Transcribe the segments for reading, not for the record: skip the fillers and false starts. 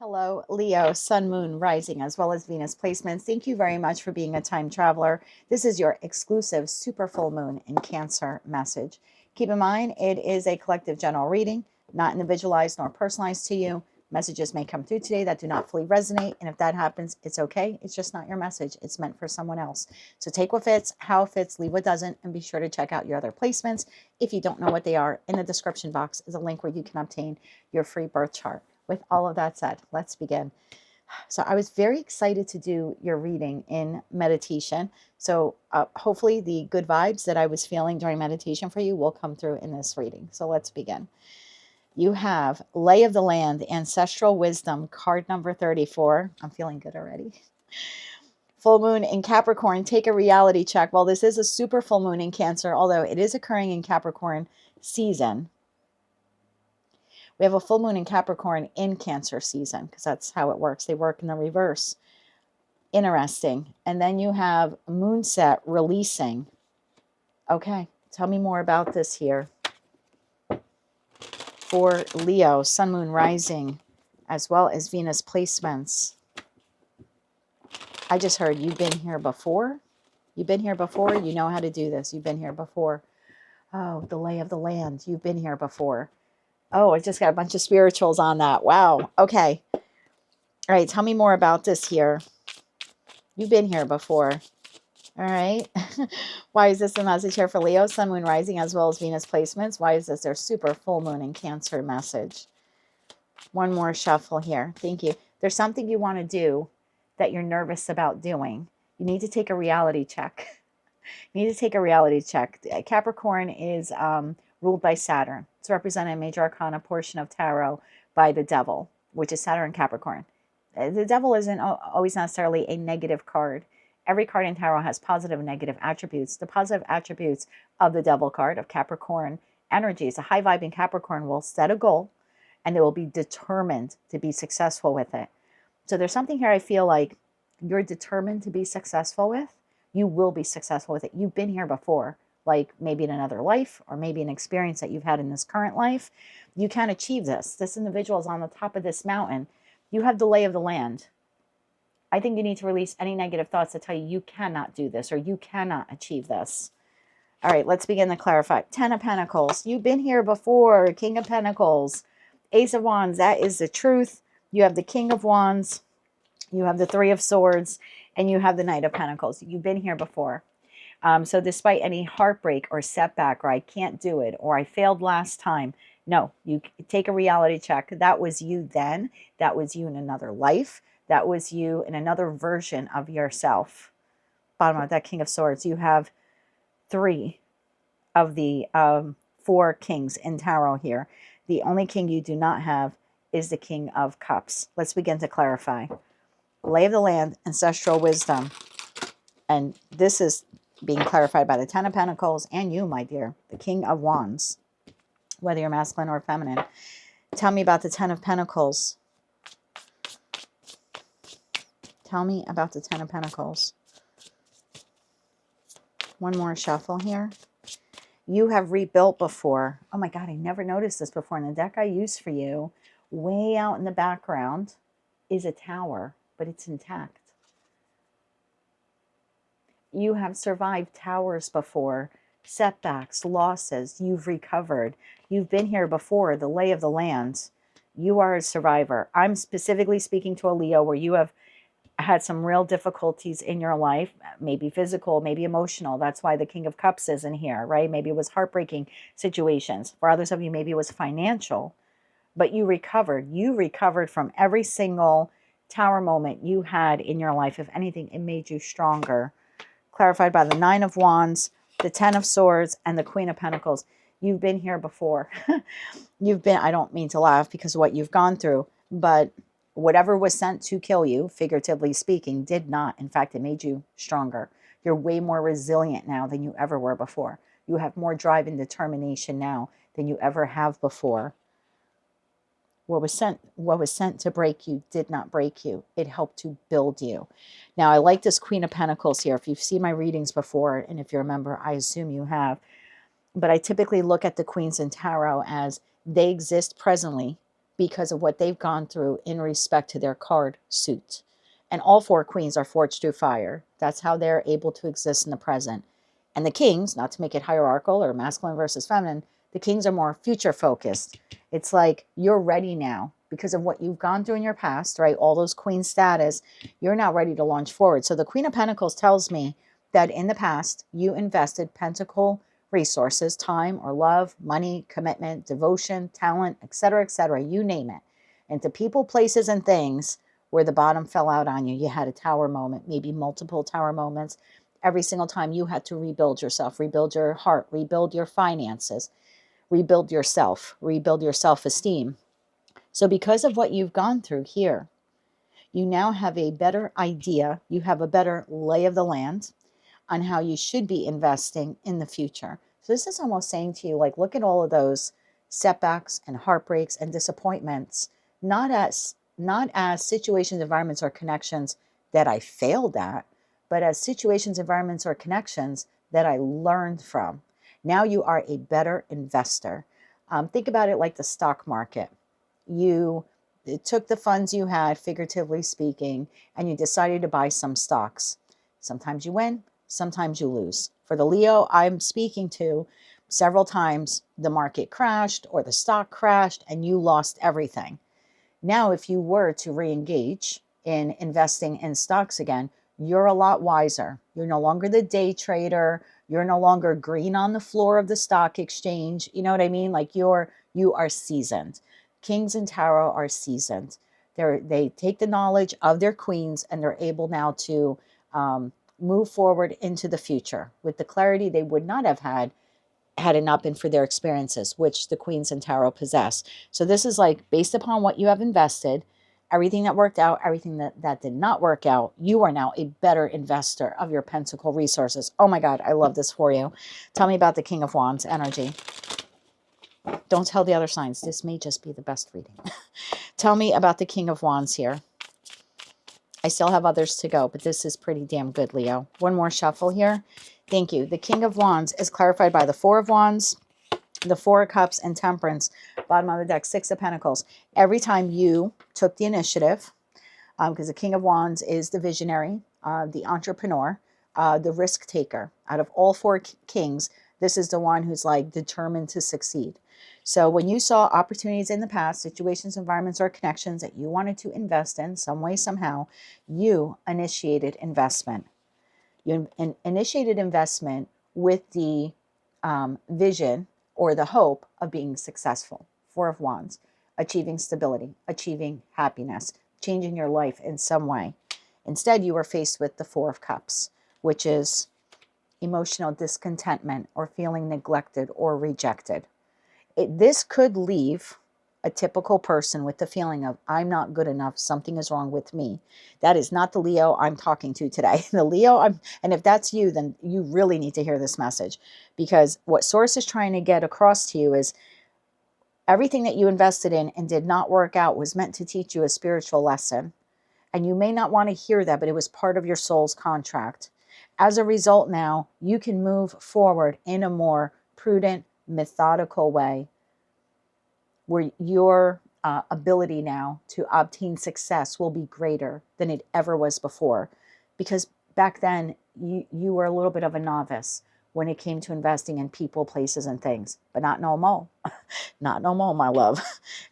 Hello, Leo, Sun, Moon, Rising, as well as Venus placements. Thank you very much for being a time traveler. This is your exclusive super full moon in Cancer message. Keep in mind, it is a collective general reading, not individualized nor personalized to you. Messages may come through today that do not fully resonate. And if that happens, it's okay. It's just not your message. It's meant for someone else. So take what fits, how it fits, leave what doesn't, and be sure to check out your other placements. If you don't know what they are, in the description box is a link where you can obtain your free birth chart. With all of that said, let's begin. So I was very excited to do your reading in meditation. So hopefully the good vibes that I was feeling during meditation for you will come through in this reading. So let's begin. You have Lay of the Land, Ancestral Wisdom, card number 34. I'm feeling good already. Full moon in Capricorn, take a reality check. Well, this is a super full moon in Cancer, although it is occurring in Capricorn season. We have a full moon in Capricorn in Cancer season because that's how it works. They work in the reverse. Interesting. And then you have moon set releasing. Okay, tell me more about this here. For Leo, Sun, Moon, Rising, as well as Venus placements. I just heard you've been here before. You've been here before. You know how to do this. You've been here before. Oh, the lay of the land. You've been here before. Oh, I just got a bunch of spirituals on that. Wow. Okay. All right. Tell me more about this here. You've been here before. All right. Why is this a message here for Leo, Sun, Moon, Rising, as well as Venus placements? Why is this their super full moon in Cancer message? One more shuffle here. Thank you. There's something you want to do that you're nervous about doing. You need to take a reality check. You need to take a reality check. Capricorn is ruled by Saturn. It's represented in Major Arcana portion of Tarot by the Devil, which is Saturn Capricorn. The Devil isn't always necessarily a negative card. Every card in Tarot has positive and negative attributes. The positive attributes of the Devil card of Capricorn energies, a high vibing Capricorn will set a goal and they will be determined to be successful with it. So there's something here I feel like you're determined to be successful with. You will be successful with it. You've been here before, like maybe in another life or maybe an experience that you've had in this current life. You can achieve this. This individual is on the top of this mountain. You have the lay of the land. I think you need to release any negative thoughts that tell you you cannot do this or you cannot achieve this. All right, let's begin to clarify. 10 of Pentacles. You've been here before. King of Pentacles. Ace of Wands. That is the truth. You have the King of Wands. You have the Three of Swords. And you have the Knight of Pentacles. You've been here before. So despite any heartbreak or setback or I can't do it or I failed last time, no, you take a reality check. That was you then. That was you in another life. That was you in another version of yourself. Bottom of that King of Swords, you have 3 of the 4 kings in Tarot here. The only king you do not have is the King of Cups. Let's begin to clarify. Lay of the Land, Ancestral Wisdom. And this is being clarified by the 10 of Pentacles and you, my dear, the King of Wands, whether you're masculine or feminine. Tell me about the 10 of Pentacles. Tell me about the 10 of Pentacles. One more shuffle here. You have rebuilt before. Oh my God, I never noticed this before. In the deck I used for you, way out in the background is a tower, but it's intact. You have survived towers before, setbacks, losses. You've recovered. You've been here before, the lay of the land. You are a survivor. I'm specifically speaking to a Leo where you have had some real difficulties in your life, maybe physical, maybe emotional. That's why the King of Cups isn't here, right? Maybe it was heartbreaking situations. For others of you, maybe it was financial, but you recovered. You recovered from every single tower moment you had in your life. If anything, it made you stronger. Clarified by the 9 of Wands, the 10 of Swords, and the Queen of Pentacles. You've been here before. You've been, I don't mean to laugh because of what you've gone through, but whatever was sent to kill you, figuratively speaking, did not. In fact, it made you stronger. You're way more resilient now than you ever were before. You have more drive and determination now than you ever have before. What was sent to break you did not break you. It helped to build you. Now, I like this Queen of Pentacles here. If you've seen my readings before, and if you remember, I assume you have. But I typically look at the queens in tarot as they exist presently because of what they've gone through in respect to their card suit. And all 4 queens are forged through fire. That's how they're able to exist in the present. And the kings, not to make it hierarchical or masculine versus feminine, the kings are more future focused. It's like you're ready now because of what you've gone through in your past, right? All those queen status, you're now ready to launch forward. So the Queen of Pentacles tells me that in the past, you invested pentacle resources, time or love, money, commitment, devotion, talent, etc., you name it, into people, places, and things where the bottom fell out on you. You had a tower moment, maybe multiple tower moments. Every single time you had to rebuild yourself, rebuild your heart, rebuild your finances, rebuild yourself, rebuild your self-esteem. So because of what you've gone through here, you now have a better idea. You have a better lay of the land on how you should be investing in the future. So this is almost saying to you, like, look at all of those setbacks and heartbreaks and disappointments, not as situations, environments, or connections that I failed at, but as situations, environments, or connections that I learned from. Now you are a better investor. Think about it like the stock market. You took the funds you had, figuratively speaking, and you decided to buy some stocks. Sometimes you win, sometimes you lose. For the Leo I'm speaking to, several times the market crashed or the stock crashed and you lost everything. Now, if you were to re-engage in investing in stocks again, you're a lot wiser. You're no longer the day trader. You're no longer green on the floor of the stock exchange. You know what I mean? Like you are seasoned. Kings and tarot are seasoned. They take the knowledge of their queens and they're able now to move forward into the future with the clarity they would not have had it not been for their experiences, which the queens and tarot possess. So this is like based upon what you have invested, everything that worked out, everything that did not work out, you are now a better investor of your pentacle resources. Oh my God, I love this for you. Tell me about the King of Wands energy. Don't tell the other signs. This may just be the best reading. Tell me about the King of Wands here. I still have others to go, but this is pretty damn good, Leo. One more shuffle here. Thank you. The King of Wands is clarified by the Four of Wands, the Four of Cups, and Temperance. Bottom of the deck, Six of Pentacles. Every time you took the initiative, because the King of Wands is the visionary, the entrepreneur, the risk taker. Out of all 4 kings, this is the one who's like determined to succeed. So when you saw opportunities in the past, situations, environments, or connections that you wanted to invest in some way, somehow, you initiated investment. You initiated investment with the vision or the hope of being successful. Four of Wands, achieving stability, achieving happiness, changing your life in some way. Instead, you were faced with the Four of Cups, which is emotional discontentment or feeling neglected or rejected. This could leave a typical person with the feeling of, I'm not good enough, something is wrong with me. That is not the Leo I'm talking to today. The Leo, and if that's you, then you really need to hear this message, because what Source is trying to get across to you is everything that you invested in and did not work out was meant to teach you a spiritual lesson. And you may not want to hear that, but it was part of your soul's contract. As a result, now you can move forward in a more prudent, methodical way, where your ability now to obtain success will be greater than it ever was before. Because back then, you were a little bit of a novice when it came to investing in people, places, and things. But not no more. Not no more, my love.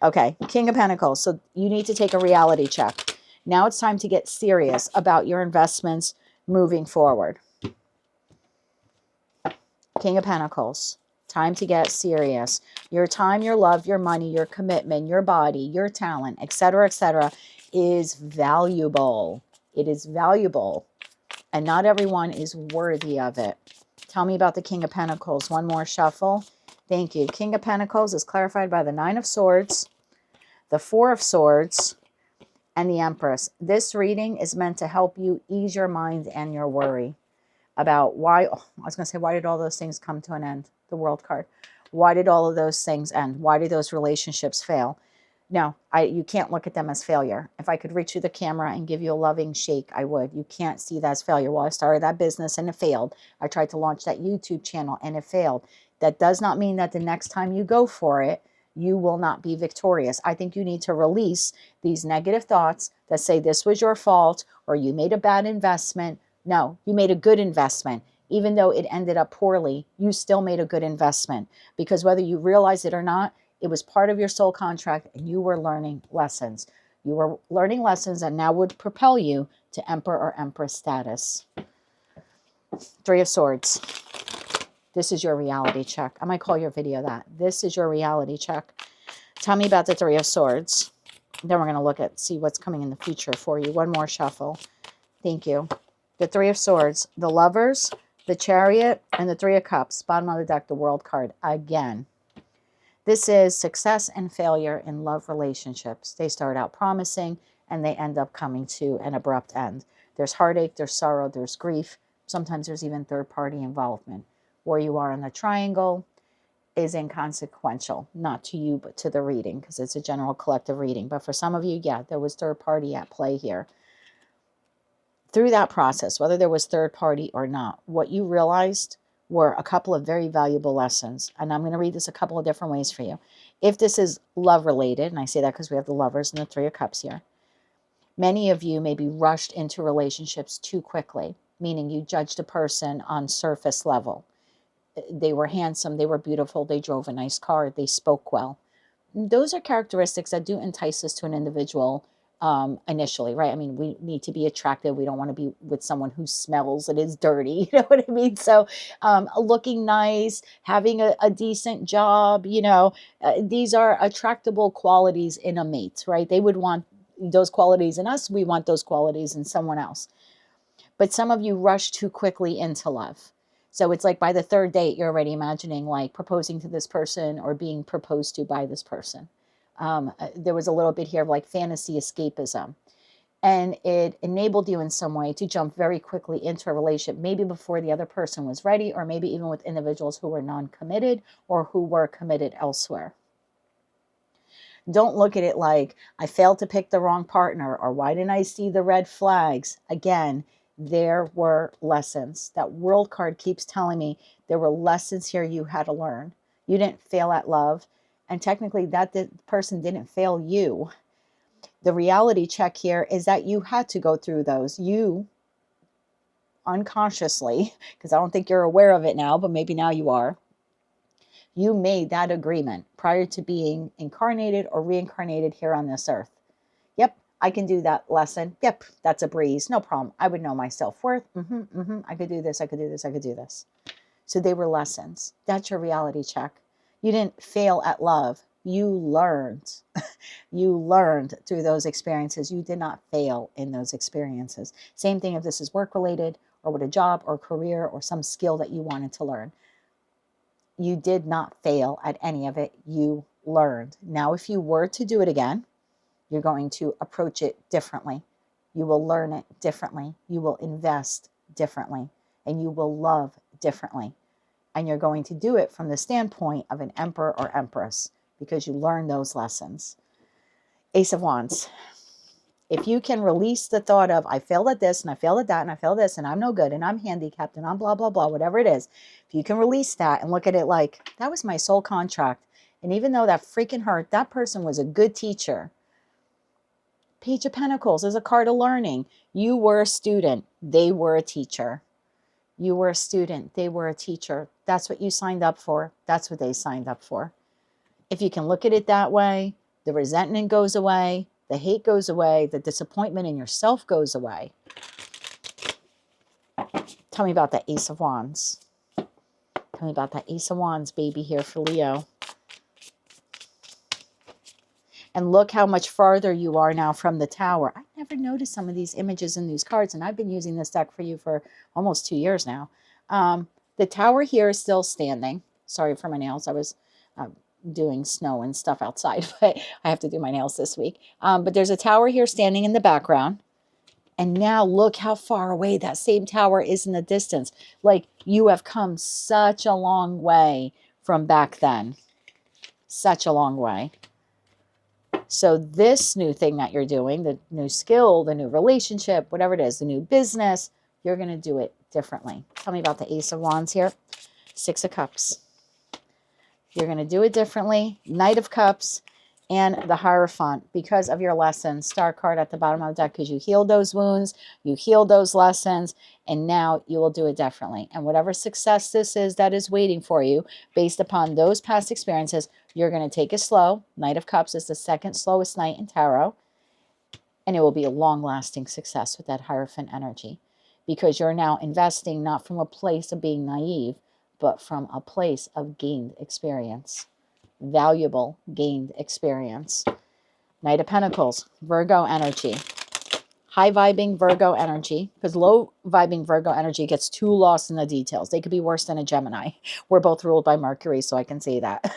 Okay, King of Pentacles. So you need to take a reality check. Now it's time to get serious about your investments moving forward. King of Pentacles. Time to get serious. Your time, your love, your money, your commitment, your body, your talent, etc., is valuable. It is valuable. And not everyone is worthy of it. Tell me about the King of Pentacles. One more shuffle. Thank you. King of Pentacles is clarified by the Nine of Swords, the Four of Swords, and the Empress. This reading is meant to help you ease your mind and your worry about why, I was going to say, why did all those things come to an end? The World card. Why did all of those things end? Why did those relationships fail? No, you can't look at them as failure. If I could reach you the camera and give you a loving shake, I would. You can't see that as failure. Well, I started that business and it failed. I tried to launch that YouTube channel and it failed. That does not mean that the next time you go for it, you will not be victorious. I think you need to release these negative thoughts that say this was your fault or you made a bad investment. No, you made a good investment. Even though it ended up poorly, you still made a good investment, because whether you realize it or not, it was part of your soul contract and you were learning lessons. You were learning lessons that now would propel you to Emperor or Empress status. Three of Swords. This is your reality check. I might call your video that. This is your reality check. Tell me about the Three of Swords. Then we're going to look at, see what's coming in the future for you. One more shuffle. Thank you. The Three of Swords, the Lovers, the Chariot, and the Three of Cups. Bottom of the deck, the World card again. This is success and failure in love relationships. They start out promising and they end up coming to an abrupt end. There's heartache, there's sorrow, there's grief. Sometimes there's even third-party involvement. Where you are in the triangle is inconsequential, not to you, but to the reading, because it's a general collective reading. But for some of you, yeah, there was third party at play here. Through that process, whether there was third party or not, what you realized were a couple of very valuable lessons. And I'm going to read this a couple of different ways for you. If this is love related, and I say that because we have the Lovers and the Three of Cups here, many of you may be rushed into relationships too quickly, meaning you judged a person on surface level. They were handsome, they were beautiful, they drove a nice car, they spoke well. Those are characteristics that do entice us to an individual initially, right? I mean, we need to be attractive. We don't want to be with someone who smells and is dirty, you know what I mean? So looking nice, having a decent job, you know, these are attractable qualities in a mate, right? They would want those qualities in us. We want those qualities in someone else. But some of you rush too quickly into love. So it's like by the third date, you're already imagining like proposing to this person or being proposed to by this person. There was a little bit here of like fantasy escapism. And it enabled you in some way to jump very quickly into a relationship, maybe before the other person was ready, or maybe even with individuals who were non-committed or who were committed elsewhere. Don't look at it like I failed to pick the wrong partner or why didn't I see the red flags? Again, there were lessons. That World card keeps telling me there were lessons here you had to learn. You didn't fail at love. And technically that person didn't fail you. The reality check here is that you had to go through those. You unconsciously, because I don't think you're aware of it now, but maybe now you are. You made that agreement prior to being incarnated or reincarnated here on this earth. Yep, I can do that lesson. Yep, that's a breeze. No problem. I would know my self-worth. I could do this. I could do this. I could do this. So they were lessons. That's your reality check. You didn't fail at love. You learned. You learned through those experiences. You did not fail in those experiences. Same thing if this is work-related or with a job or career or some skill that you wanted to learn. You did not fail at any of it. You learned. Now, if you were to do it again, you're going to approach it differently. You will learn it differently. You will invest differently. And you will love differently. And you're going to do it from the standpoint of an emperor or empress because you learned those lessons. Ace of Wands. If you can release the thought of, I failed at this and I failed at that and I failed at this and I'm no good and I'm handicapped and I'm blah, blah, blah, whatever it is. If you can release that and look at it like, that was my soul contract. And even though that freaking hurt, that person was a good teacher. Page of Pentacles is a card of learning. You were a student. They were a teacher. You were a student. They were a teacher. That's what you signed up for. That's what they signed up for. If you can look at it that way, the resentment goes away. The hate goes away. The disappointment in yourself goes away. Tell me about the Ace of Wands. Tell me about that Ace of Wands, baby, here for Leo. And look how much farther you are now from the Tower. I never noticed some of these images in these cards, and I've been using this deck for you for almost 2 years now. The Tower here is still standing. Sorry for my nails. I was doing snow and stuff outside, but I have to do my nails this week. But there's a tower here standing in the background. And now look how far away that same tower is in the distance. Like you have come such a long way from back then. Such a long way. So this new thing that you're doing, the new skill, the new relationship, whatever it is, the new business, you're going to do it differently. Tell me about the Ace of Wands here. Six of Cups. You're going to do it differently. Knight of Cups and the Hierophant because of your lessons. Star card at the bottom of the deck because you healed those wounds, you healed those lessons, and now you will do it differently. And whatever success this is that is waiting for you based upon those past experiences, you're going to take it slow. Knight of Cups is the second slowest knight in tarot. And it will be a long-lasting success with that Hierophant energy because you're now investing not from a place of being naive, but from a place of gained experience, valuable gained experience. Knight of Pentacles, Virgo energy, high vibing Virgo energy, because low vibing Virgo energy gets too lost in the details. They could be worse than a Gemini. We're both ruled by Mercury, so I can say that.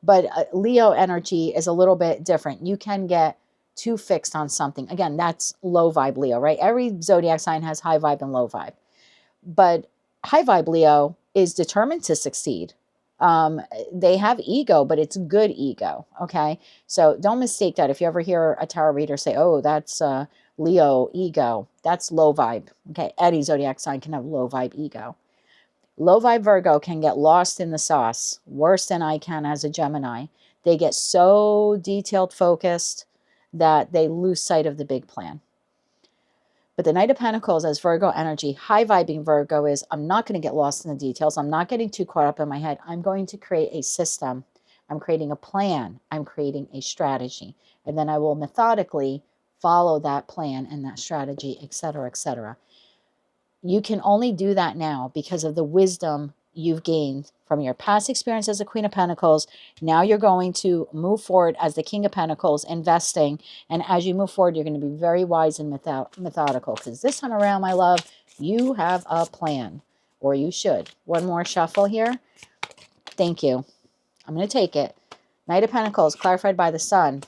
But Leo energy is a little bit different. You can get too fixed on something. Again, that's low vibe Leo, right? Every zodiac sign has high vibe and low vibe. But high vibe Leo is determined to succeed. They have ego, but it's good ego. Okay. So don't mistake that. If you ever hear a tarot reader say, oh, that's Leo ego, that's low vibe. Okay. Any zodiac sign can have low vibe ego. Low vibe Virgo can get lost in the sauce worse than I can as a Gemini. They get so detailed focused that they lose sight of the big plan. But the Knight of Pentacles as Virgo energy, high vibing Virgo is, I'm not going to get lost in the details. I'm not getting too caught up in my head. I'm going to create a system. I'm creating a plan. I'm creating a strategy. And then I will methodically follow that plan and that strategy, etc., etc. You can only do that now because of the wisdom you've gained from your past experience as the Queen of Pentacles. Now you're going to move forward as the King of Pentacles, investing. And as you move forward, you're going to be very wise and methodical. Because this time around, my love, you have a plan. Or you should. One more shuffle here. Thank you. I'm going to take it. Knight of Pentacles, clarified by the Sun.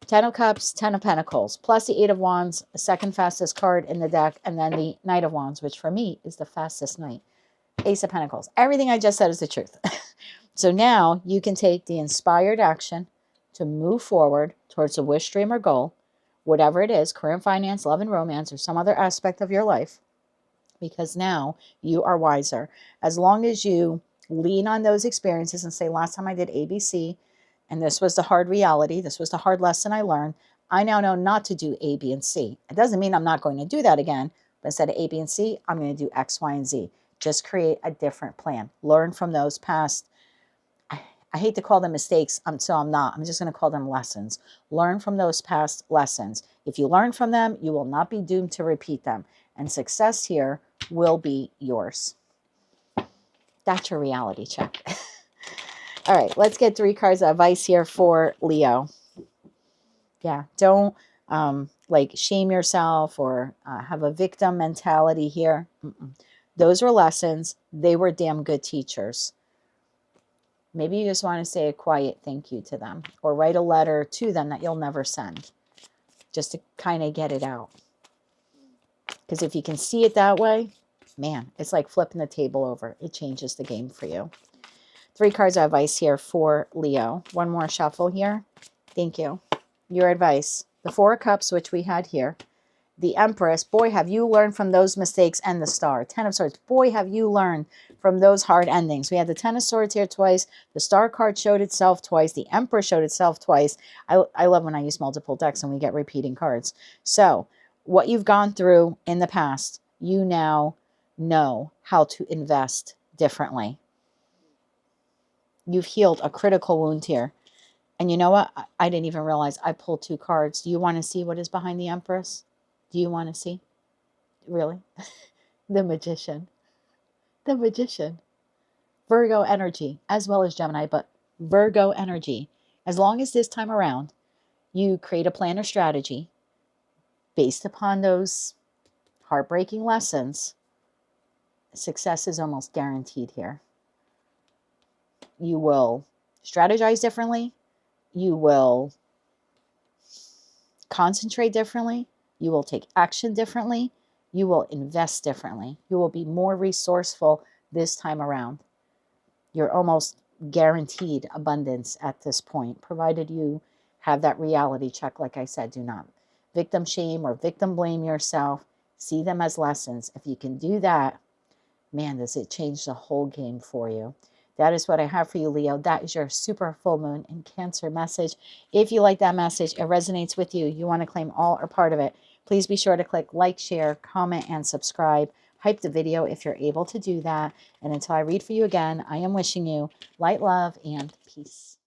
10 of Cups, 10 of Pentacles, plus the 8 of Wands, the second fastest card in the deck, and then the Knight of Wands, which for me is the fastest knight. Ace of Pentacles. Everything I just said is the truth. So now you can take the inspired action to move forward towards a wish, dream, or goal, whatever it is, career and finance, love and romance, or some other aspect of your life, because now you are wiser. As long as you lean on those experiences and say, last time I did ABC, and this was the hard reality, this was the hard lesson I learned, I now know not to do A, B, and C. It doesn't mean I'm not going to do that again, but instead of A, B, and C, I'm going to do X, Y, and Z. Just create a different plan. Learn from those past, I hate to call them mistakes, so I'm not. I'm just going to call them lessons. Learn from those past lessons. If you learn from them, you will not be doomed to repeat them. And success here will be yours. That's your reality check. All right, let's get 3 cards of advice here for Leo. Yeah, don't like shame yourself or have a victim mentality here. Those were lessons. They were damn good teachers. Maybe you just want to say a quiet thank you to them or write a letter to them that you'll never send just to kind of get it out. Because if you can see it that way, man, it's like flipping the table over. It changes the game for you. 3 cards of advice here for Leo. One more shuffle here. Thank you. Your advice. The 4 of Cups, which we had here. The Empress. Boy, have you learned from those mistakes. And the Star. 10 of Swords. Boy, have you learned from those hard endings. We had the 10 of Swords here twice. The Star card showed itself twice. The Empress showed itself twice. I love when I use multiple decks and we get repeating cards. So, what you've gone through in the past, you now know how to invest differently. You've healed a critical wound here. And you know what? I didn't even realize I pulled 2 cards. Do you want to see what is behind the Empress? Do you want to see? Really? The Magician. The Magician. Virgo energy, as well as Gemini, but Virgo energy. As long as this time around, you create a plan or strategy based upon those heartbreaking lessons, success is almost guaranteed here. You will strategize differently. You will concentrate differently. You will take action differently. You will invest differently. You will be more resourceful this time around. You're almost guaranteed abundance at this point, provided you have that reality check. Like I said, do not victim shame or victim blame yourself. See them as lessons. If you can do that, man, does it change the whole game for you. That is what I have for you, Leo. That is your super full moon in Cancer message. If you like that message, it resonates with you, you want to claim all or part of it, please be sure to click like, share, comment, and subscribe. Hype the video if you're able to do that. And until I read for you again, I am wishing you light, love, and peace.